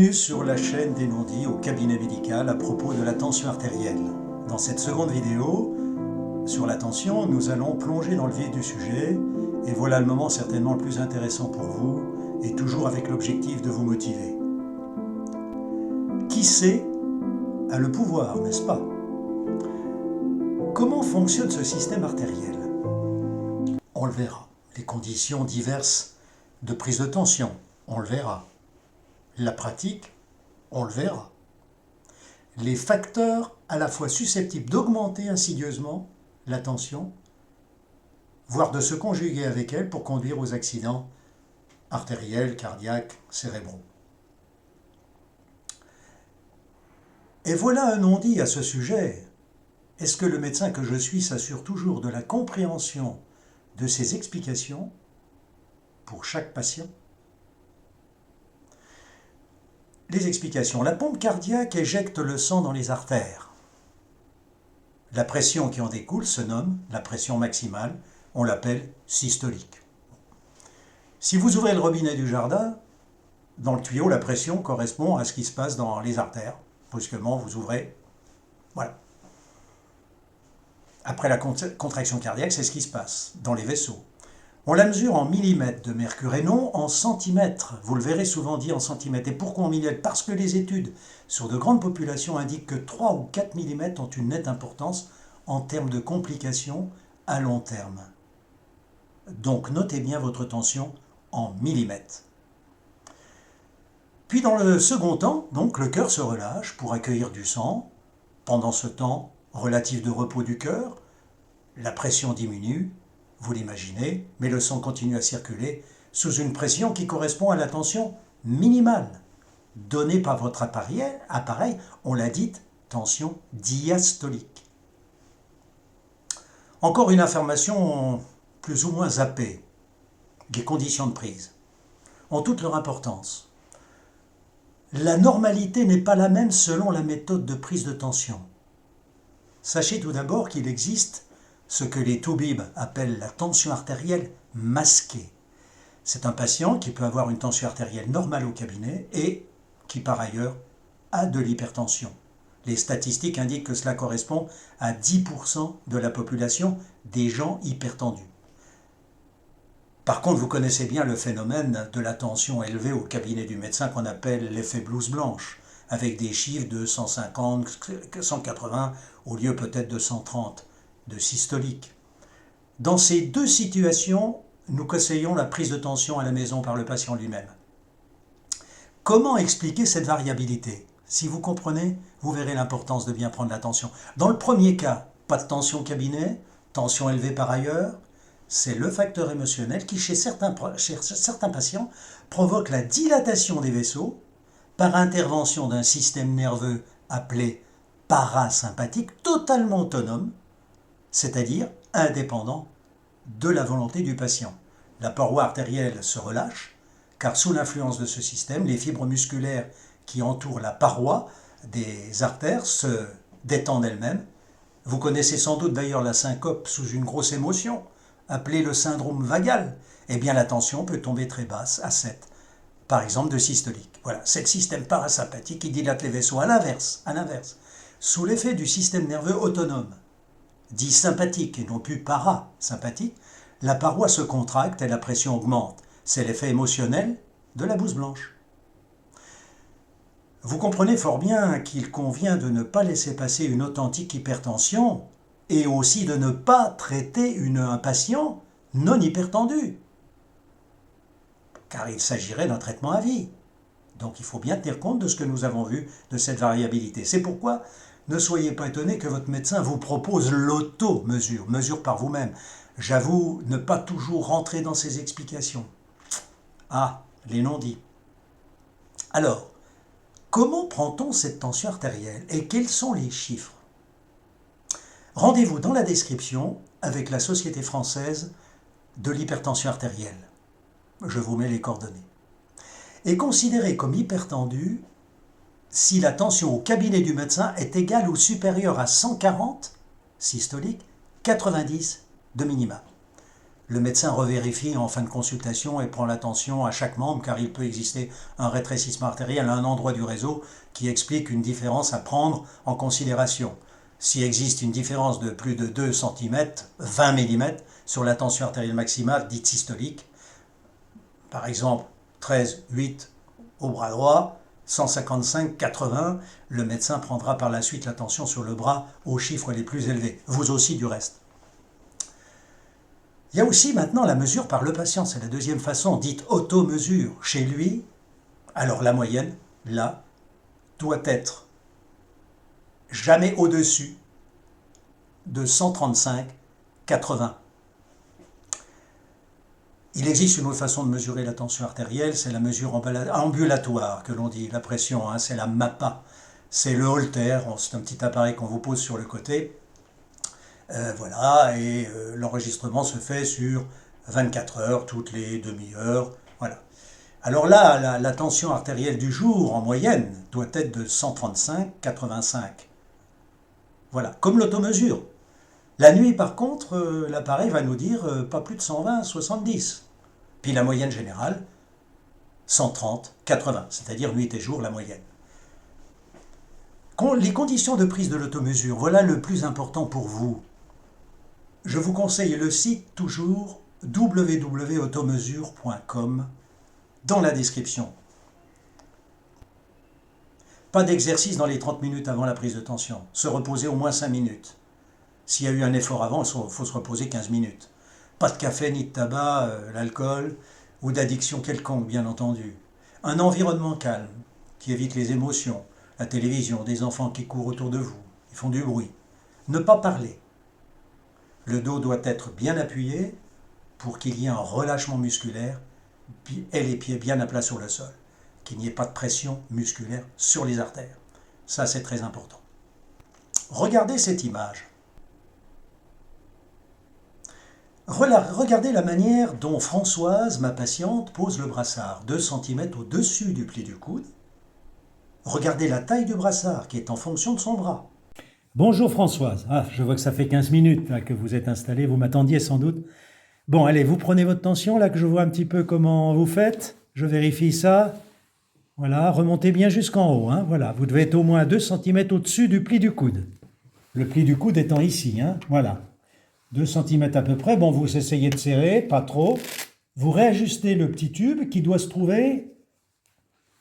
Bienvenue sur la chaîne des non-dits au cabinet médical à propos de la tension artérielle. Dans cette seconde vidéo sur la tension, nous allons plonger dans le vif du sujet et voilà le moment certainement le plus intéressant pour vous et toujours avec l'objectif de vous motiver. Qui sait a le pouvoir, n'est-ce pas? Comment fonctionne ce système artériel? On le verra. Les conditions diverses de prise de tension, on le verra. La pratique, on le verra. Les facteurs à la fois susceptibles d'augmenter insidieusement la tension, voire de se conjuguer avec elle pour conduire aux accidents artériels, cardiaques, cérébraux. Et voilà un non-dit à ce sujet. Est-ce que le médecin que je suis s'assure toujours de la compréhension de ces explications pour chaque patient? Les explications. La pompe cardiaque éjecte le sang dans les artères. La pression qui en découle se nomme la pression maximale. On l'appelle systolique. Si vous ouvrez le robinet du jardin, dans le tuyau, la pression correspond à ce qui se passe dans les artères. Brusquement, vous ouvrez. Voilà. Après la contraction cardiaque, c'est ce qui se passe dans les vaisseaux. On la mesure en millimètres de mercure et non en centimètres. Vous le verrez souvent dit en centimètres. Et pourquoi en millimètres? Parce que les études sur de grandes populations indiquent que 3 ou 4 millimètres ont une nette importance en termes de complications à long terme. Donc notez bien votre tension en millimètres. Puis dans le second temps, donc, le cœur se relâche pour accueillir du sang. Pendant ce temps relatif de repos du cœur, la pression diminue. Vous l'imaginez, mais le sang continue à circuler sous une pression qui correspond à la tension minimale donnée par votre appareil, on l'a dite, tension diastolique. Encore une information plus ou moins zappée. Les conditions de prise ont toute leur importance. La normalité n'est pas la même selon la méthode de prise de tension. Sachez tout d'abord qu'il existe ce que les toubibs appellent la tension artérielle masquée. C'est un patient qui peut avoir une tension artérielle normale au cabinet et qui par ailleurs a de l'hypertension. Les statistiques indiquent que cela correspond à 10% de la population des gens hypertendus. Par contre, vous connaissez bien le phénomène de la tension élevée au cabinet du médecin qu'on appelle l'effet blouse blanche, avec des chiffres de 150, 180 au lieu peut-être de 130. De systolique. Dans ces deux situations, nous conseillons la prise de tension à la maison par le patient lui-même. Comment expliquer cette variabilité? Si vous comprenez, vous verrez l'importance de bien prendre la tension. Dans le premier cas, pas de tension au cabinet, tension élevée par ailleurs, c'est le facteur émotionnel qui, chez certains patients, provoque la dilatation des vaisseaux par intervention d'un système nerveux appelé parasympathique totalement autonome, c'est-à-dire indépendant de la volonté du patient. La paroi artérielle se relâche, car sous l'influence de ce système, les fibres musculaires qui entourent la paroi des artères se détendent elles-mêmes. Vous connaissez sans doute d'ailleurs la syncope sous une grosse émotion, appelée le syndrome vagal. Eh bien la tension peut tomber très basse, à 7, par exemple de systolique. Voilà, c'est le système parasympathique qui dilate les vaisseaux à l'inverse. Sous l'effet du système nerveux autonome, dit sympathique et non plus parasympathique, la paroi se contracte et la pression augmente. C'est l'effet émotionnel de la blouse blanche. Vous comprenez fort bien qu'il convient de ne pas laisser passer une authentique hypertension et aussi de ne pas traiter un patient non hypertendu, car il s'agirait d'un traitement à vie. Donc il faut bien tenir compte de ce que nous avons vu de cette variabilité. C'est pourquoi ne soyez pas étonnés que votre médecin vous propose l'auto-mesure, mesure par vous-même. J'avoue ne pas toujours rentrer dans ces explications. Ah, les non-dits. Alors, comment prend-on cette tension artérielle et quels sont les chiffres? Rendez-vous dans la description avec la Société française de l'hypertension artérielle. Je vous mets les coordonnées. Et considérez comme hypertendu si la tension au cabinet du médecin est égale ou supérieure à 140 systolique, 90 de minima. Le médecin revérifie en fin de consultation et prend la tension à chaque membre car il peut exister un rétrécissement artériel à un endroit du réseau qui explique une différence à prendre en considération. S'il existe une différence de plus de 2 cm, 20 mm, sur la tension artérielle maximale dite systolique, par exemple 13,8 au bras droit, 155,80, le médecin prendra par la suite la tension sur le bras aux chiffres les plus élevés, vous aussi du reste. Il y a aussi maintenant la mesure par le patient, c'est la deuxième façon, dite auto-mesure. Chez lui, alors la moyenne, là, doit être jamais au-dessus de 135,80. Il existe une autre façon de mesurer la tension artérielle, c'est la mesure ambulatoire que l'on dit, la pression, c'est la MAPA. C'est le Holter, c'est un petit appareil qu'on vous pose sur le côté. Voilà, et l'enregistrement se fait sur 24 heures, toutes les demi-heures, voilà. Alors là, la tension artérielle du jour, en moyenne, doit être de 135,85. Voilà, comme l'automesure. La nuit, par contre, l'appareil va nous dire pas plus de 120,70. Puis la moyenne générale, 130,80, c'est-à-dire nuit et jour, la moyenne. Les conditions de prise de l'automesure, voilà le plus important pour vous. Je vous conseille le site toujours www.automesure.com dans la description. Pas d'exercice dans les 30 minutes avant la prise de tension. Se reposer au moins 5 minutes. S'il y a eu un effort avant, il faut se reposer 15 minutes. Pas de café ni de tabac, l'alcool ou d'addiction quelconque, bien entendu. Un environnement calme qui évite les émotions, la télévision, des enfants qui courent autour de vous, ils font du bruit. Ne pas parler. Le dos doit être bien appuyé pour qu'il y ait un relâchement musculaire et les pieds bien à plat sur le sol. Qu'il n'y ait pas de pression musculaire sur les artères. Ça, c'est très important. Regardez cette image. Regardez la manière dont Françoise, ma patiente, pose le brassard, 2 cm au-dessus du pli du coude. Regardez la taille du brassard qui est en fonction de son bras. Bonjour Françoise. Je vois que ça fait 15 minutes là, que vous êtes installée, vous m'attendiez sans doute. Bon, allez, vous prenez votre tension là, que je vois un petit peu comment vous faites. Je vérifie ça. Voilà, remontez bien jusqu'en haut. Voilà, vous devez être au moins 2 cm au-dessus du pli du coude. Le pli du coude étant ici, voilà. 2 cm à peu près. Bon, vous essayez de serrer, pas trop. Vous réajustez le petit tube qui doit se trouver...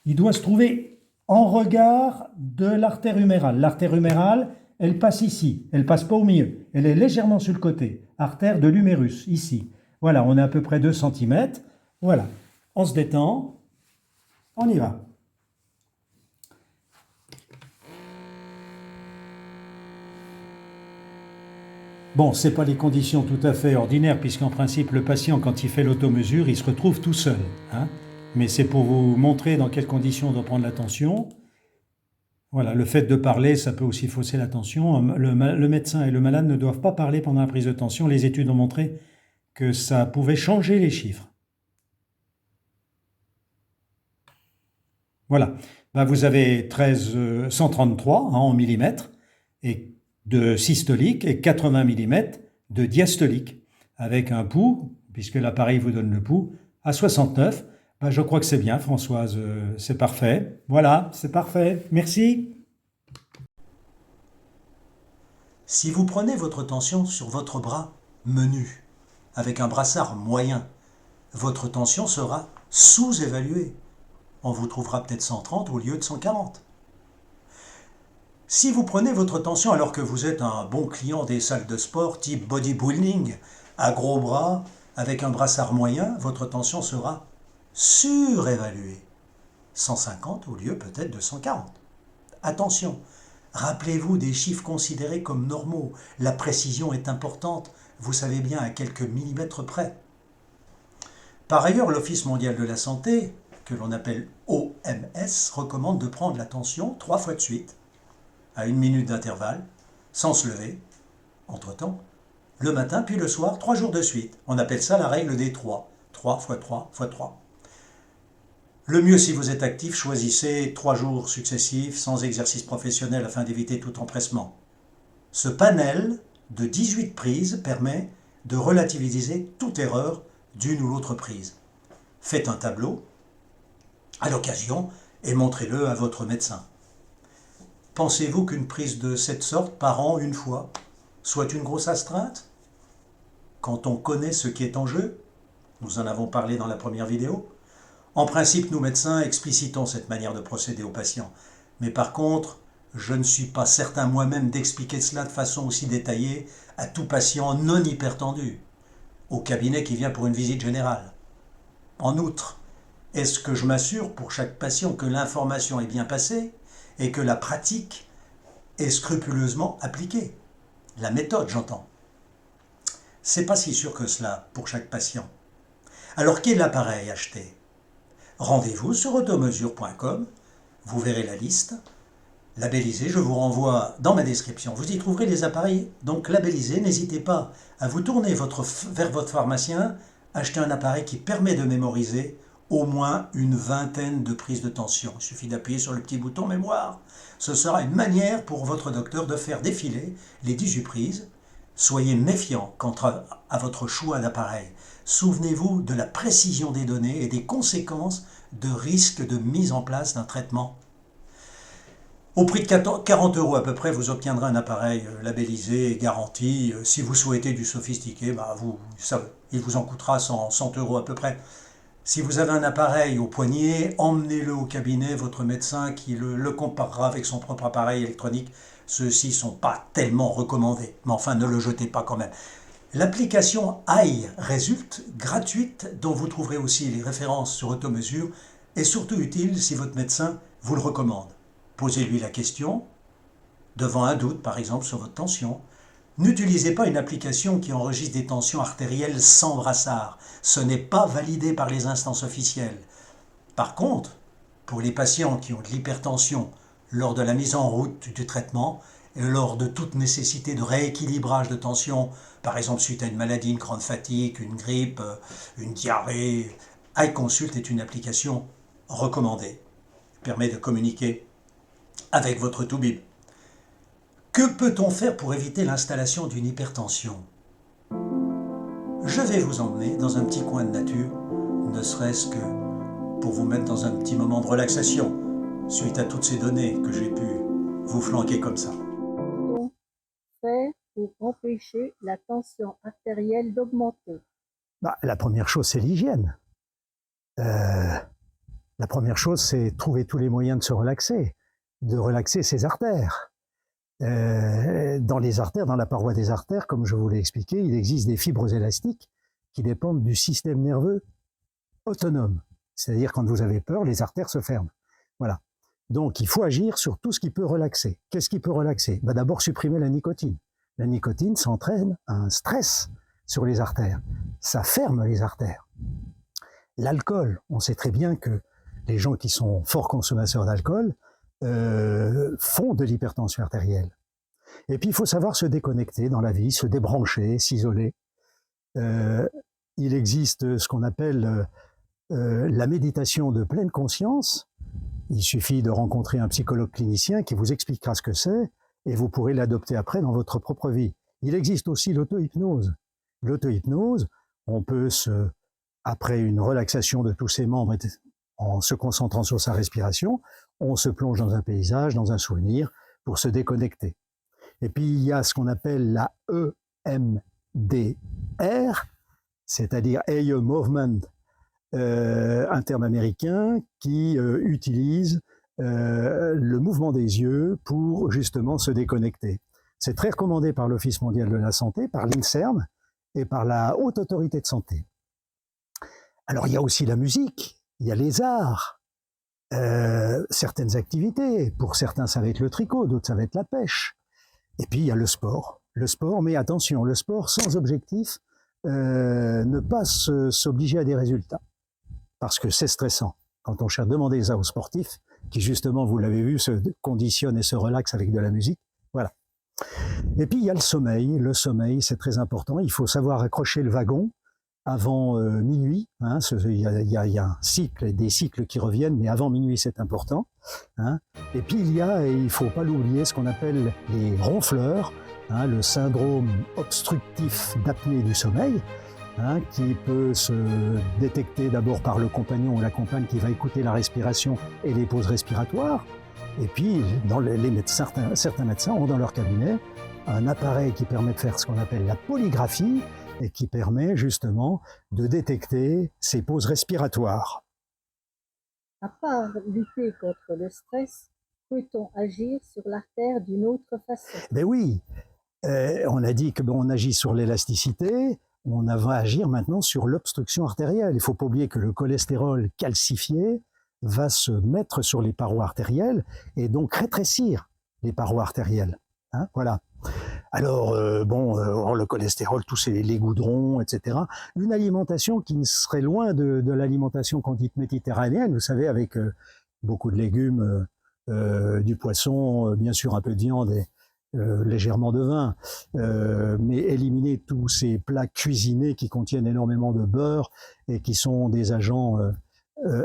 Il doit se trouver en regard de l'artère humérale. L'artère humérale, elle passe ici. Elle passe pas au milieu. Elle est légèrement sur le côté. Artère de l'humérus, ici. Voilà, on est à peu près 2 cm. Voilà. On se détend. On y va. Bon, ce n'est pas les conditions tout à fait ordinaires, puisqu'en principe, le patient, quand il fait l'automesure, il se retrouve tout seul. Mais c'est pour vous montrer dans quelles conditions on doit prendre la tension. Voilà, le fait de parler, ça peut aussi fausser la tension. Le médecin et le malade ne doivent pas parler pendant la prise de tension. Les études ont montré que ça pouvait changer les chiffres. Voilà, vous avez 133 en millimètres et de systolique et 80 mm de diastolique, avec un pouls, puisque l'appareil vous donne le pouls, à 69. Je crois que c'est bien, Françoise, c'est parfait. Voilà, c'est parfait. Merci. Si vous prenez votre tension sur votre bras menu, avec un brassard moyen, votre tension sera sous-évaluée. On vous trouvera peut-être 130 au lieu de 140. Si vous prenez votre tension alors que vous êtes un bon client des salles de sport type bodybuilding, à gros bras, avec un brassard moyen, votre tension sera surévaluée. 150 au lieu peut-être de 140. Attention, rappelez-vous des chiffres considérés comme normaux. La précision est importante, vous savez bien à quelques millimètres près. Par ailleurs, l'Office mondial de la santé, que l'on appelle OMS, recommande de prendre la tension 3 fois de suite, à 1 minute d'intervalle, sans se lever, entre-temps, le matin puis le soir, 3 jours de suite. On appelle ça la règle des 3. 3 fois 3 fois 3. Le mieux, si vous êtes actif, choisissez 3 jours successifs sans exercice professionnel afin d'éviter tout empressement. Ce panel de 18 prises permet de relativiser toute erreur d'une ou l'autre prise. Faites un tableau à l'occasion et montrez-le à votre médecin. Pensez-vous qu'une prise de cette sorte par an une fois soit une grosse astreinte? Quand on connaît ce qui est en jeu, nous en avons parlé dans la première vidéo, en principe nous médecins explicitons cette manière de procéder aux patients. Mais par contre, je ne suis pas certain moi-même d'expliquer cela de façon aussi détaillée à tout patient non hypertendu, au cabinet qui vient pour une visite générale. En outre, est-ce que je m'assure pour chaque patient que l'information est bien passée et que la pratique est scrupuleusement appliquée? La méthode, j'entends. C'est pas si sûr que cela pour chaque patient. Alors quel appareil acheter? Rendez-vous sur automesure.com, vous verrez la liste. Labellisés, je vous renvoie dans ma description. Vous y trouverez les appareils donc labellisés. N'hésitez pas à vous tourner vers votre pharmacien, acheter un appareil qui permet de mémoriser au moins une vingtaine de prises de tension. Il suffit d'appuyer sur le petit bouton mémoire. Ce sera une manière pour votre docteur de faire défiler les 18 prises. Soyez méfiant quant à votre choix d'appareil. Souvenez-vous de la précision des données et des conséquences de risque de mise en place d'un traitement. Au prix de 40 € à peu près, vous obtiendrez un appareil labellisé et garanti. Si vous souhaitez du sophistiqué, il vous en coûtera 100 € à peu près. Si vous avez un appareil au poignet, emmenez-le au cabinet, votre médecin qui le comparera avec son propre appareil électronique. Ceux-ci ne sont pas tellement recommandés, mais enfin ne le jetez pas quand même. L'application iResult, gratuite, dont vous trouverez aussi les références sur Automesure, est surtout utile si votre médecin vous le recommande. Posez-lui la question, devant un doute par exemple sur votre tension. N'utilisez pas une application qui enregistre des tensions artérielles sans brassard. Ce n'est pas validé par les instances officielles. Par contre, pour les patients qui ont de l'hypertension lors de la mise en route du traitement et lors de toute nécessité de rééquilibrage de tension, par exemple suite à une maladie, une grande fatigue, une grippe, une diarrhée, iConsult est une application recommandée. Elle permet de communiquer avec votre toubib. Que peut-on faire pour éviter l'installation d'une hypertension? Je vais vous emmener dans un petit coin de nature, ne serait-ce que pour vous mettre dans un petit moment de relaxation, suite à toutes ces données que j'ai pu vous flanquer comme ça. Qu'ont fait pour empêcher la tension artérielle d'augmenter? La première chose, c'est l'hygiène. La première chose, c'est trouver tous les moyens de se relaxer, de relaxer ses artères. Dans les artères, dans la paroi des artères, comme je vous l'ai expliqué, il existe des fibres élastiques qui dépendent du système nerveux autonome. C'est-à-dire, quand vous avez peur, les artères se ferment. Voilà. Donc, il faut agir sur tout ce qui peut relaxer. Qu'est-ce qui peut relaxer? D'abord, supprimer la nicotine. La nicotine, ça entraîne un stress sur les artères. Ça ferme les artères. L'alcool, on sait très bien que les gens qui sont forts consommateurs d'alcool font de l'hypertension artérielle. Et puis, il faut savoir se déconnecter dans la vie, se débrancher, s'isoler. Il existe ce qu'on appelle la méditation de pleine conscience. Il suffit de rencontrer un psychologue clinicien qui vous expliquera ce que c'est et vous pourrez l'adopter après dans votre propre vie. Il existe aussi l'auto-hypnose. L'auto-hypnose, on peut après une relaxation de tous ses membres, en se concentrant sur sa respiration, on se plonge dans un paysage, dans un souvenir, pour se déconnecter. Et puis, il y a ce qu'on appelle la EMDR, c'est-à-dire Eye Movement, un terme américain qui utilise le mouvement des yeux pour justement se déconnecter. C'est très recommandé par l'Office mondial de la santé, par l'INSERM et par la Haute Autorité de Santé. Alors, il y a aussi la musique, il y a les arts, certaines activités. Pour certains, ça va être le tricot, d'autres, ça va être la pêche. Et puis, il y a le sport. Le sport, mais attention, le sport sans objectif, ne pas s'obliger à des résultats. Parce que c'est stressant. Quand on cherche, demandez ça aux sportifs, qui justement, vous l'avez vu, se conditionnent et se relaxent avec de la musique. Voilà. Et puis, il y a le sommeil. Le sommeil, c'est très important. Il faut savoir accrocher le wagon avant minuit. Hein, il y a un cycle, des cycles qui reviennent, mais avant minuit, c'est important. Hein. Et puis, il faut pas l'oublier, ce qu'on appelle les ronfleurs le syndrome obstructif d'apnée du sommeil, qui peut se détecter d'abord par le compagnon ou la compagne qui va écouter la respiration et les pauses respiratoires. Et puis, certains médecins ont dans leur cabinet un appareil qui permet de faire ce qu'on appelle la polygraphie et qui permet justement de détecter ces pauses respiratoires. À part lutter contre le stress, peut-on agir sur l'artère d'une autre façon? Ben oui, on a dit qu'on agit sur l'élasticité, on va agir maintenant sur l'obstruction artérielle. Il ne faut pas oublier que le cholestérol calcifié va se mettre sur les parois artérielles et donc rétrécir les parois artérielles. Voilà. Alors, le cholestérol, tous les goudrons, etc. Une alimentation qui serait loin de l'alimentation qu'on dit méditerranéenne, vous savez, avec beaucoup de légumes, du poisson, bien sûr un peu de viande et légèrement de vin, mais éliminer tous ces plats cuisinés qui contiennent énormément de beurre et qui sont des agents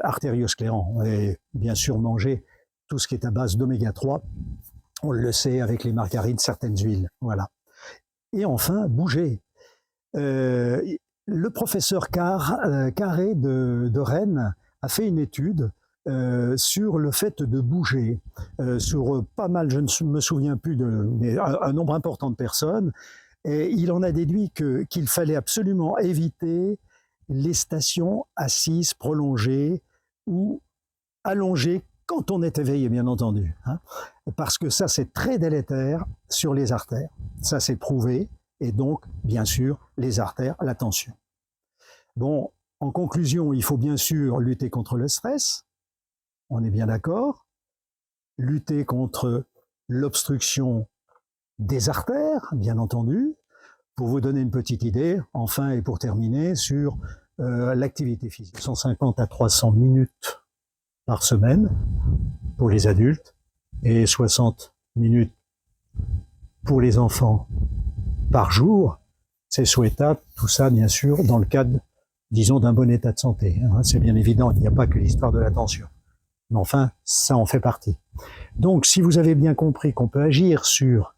artériosclérants. Et bien sûr manger tout ce qui est à base d'oméga 3, on le sait avec les margarines, certaines huiles. Voilà. Et enfin, bouger. Le professeur Carré de Rennes a fait une étude sur le fait de bouger, sur pas mal, je ne me souviens plus, mais un nombre important de personnes, et il en a déduit qu'il fallait absolument éviter les stations assises, prolongées ou allongées quand on est éveillé, bien entendu, parce que ça c'est très délétère sur les artères, ça c'est prouvé, et donc bien sûr les artères, la tension. Bon, en conclusion, il faut bien sûr lutter contre le stress, on est bien d'accord, lutter contre l'obstruction des artères, bien entendu, pour vous donner une petite idée, enfin et pour terminer, sur l'activité physique. 150 à 300 minutes par semaine pour les adultes et 60 minutes pour les enfants par jour, c'est souhaitable, tout ça bien sûr dans le cadre, disons, d'un bon état de santé. C'est bien évident, il n'y a pas que l'histoire de la tension. Mais enfin, ça en fait partie. Donc, si vous avez bien compris qu'on peut agir sur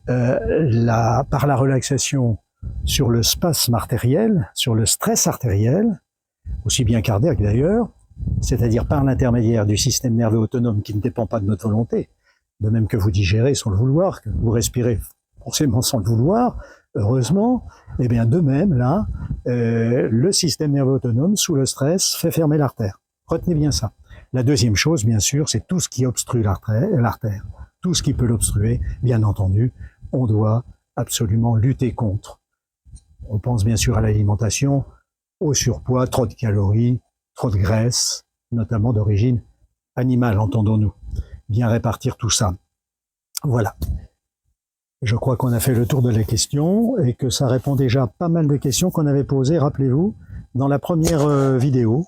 par la relaxation sur le spasme artériel, sur le stress artériel, aussi bien cardiaque d'ailleurs, c'est-à-dire par l'intermédiaire du système nerveux autonome qui ne dépend pas de notre volonté, de même que vous digérez sans le vouloir, que vous respirez forcément sans le vouloir, heureusement, et bien de même, là, le système nerveux autonome, sous le stress, fait fermer l'artère. Retenez bien ça. La deuxième chose, bien sûr, c'est tout ce qui obstrue l'artère. Tout ce qui peut l'obstruer, bien entendu, on doit absolument lutter contre. On pense bien sûr à l'alimentation, au surpoids, trop de calories, trop de graisse, notamment d'origine animale, entendons-nous. Bien répartir tout ça. Voilà. Je crois qu'on a fait le tour de la question et que ça répond déjà à pas mal de questions qu'on avait posées, rappelez-vous, dans la première vidéo.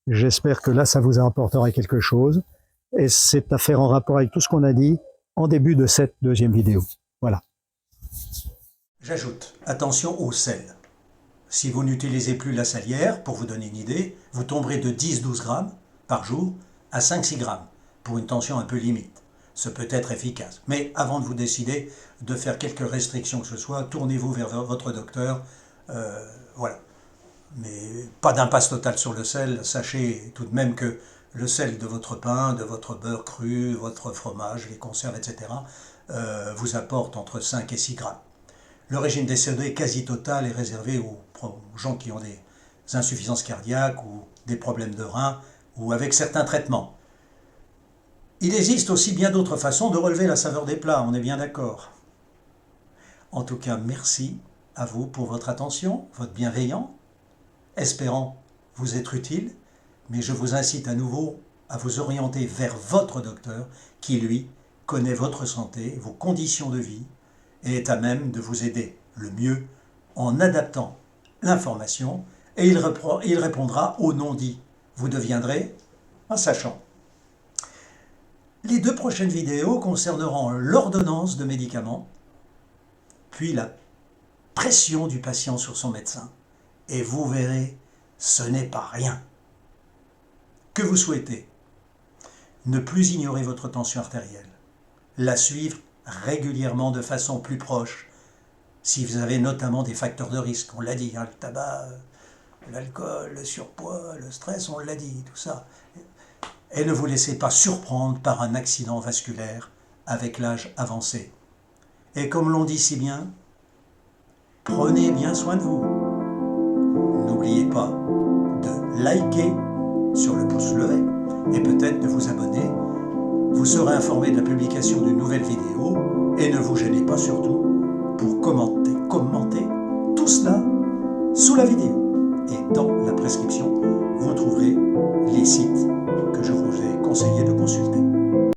J'espère que là, ça vous apportera quelque chose. Et c'est à faire en rapport avec tout ce qu'on a dit en début de cette deuxième vidéo. Voilà. J'ajoute, attention au sel. Si vous n'utilisez plus la salière, pour vous donner une idée, vous tomberez de 10-12 grammes par jour à 5-6 grammes pour une tension un peu limite. Ce peut être efficace. Mais avant de vous décider de faire quelques restrictions que ce soit, tournez-vous vers votre docteur. Voilà. Mais pas d'impasse totale sur le sel. Sachez tout de même que le sel de votre pain, de votre beurre cru, votre fromage, les conserves, etc., vous apporte entre 5 et 6 grammes. Le régime des sodés quasi total est réservé aux gens qui ont des insuffisances cardiaques ou des problèmes de reins ou avec certains traitements. Il existe aussi bien d'autres façons de relever la saveur des plats, on est bien d'accord. En tout cas, merci à vous pour votre attention, votre bienveillance, espérant vous être utile, mais je vous incite à nouveau à vous orienter vers votre docteur qui, lui, connaît votre santé, vos conditions de vie et est à même de vous aider le mieux en adaptant l'information et il répondra au non-dit. Vous deviendrez un sachant. Les 2 prochaines vidéos concerneront l'ordonnance de médicaments, puis la pression du patient sur son médecin. Et vous verrez, ce n'est pas rien. Que vous souhaitez? Ne plus ignorer votre tension artérielle, la suivre régulièrement de façon plus proche, si vous avez notamment des facteurs de risque. On l'a dit, hein, le tabac, l'alcool, le surpoids, le stress, on l'a dit, tout ça. Et ne vous laissez pas surprendre par un accident vasculaire avec l'âge avancé. Et comme l'on dit si bien, prenez bien soin de vous. N'oubliez pas de liker sur le pouce levé et peut-être de vous abonner. Vous serez informé de la publication d'une nouvelle vidéo et ne vous gênez pas surtout pour commenter tout cela sous la vidéo.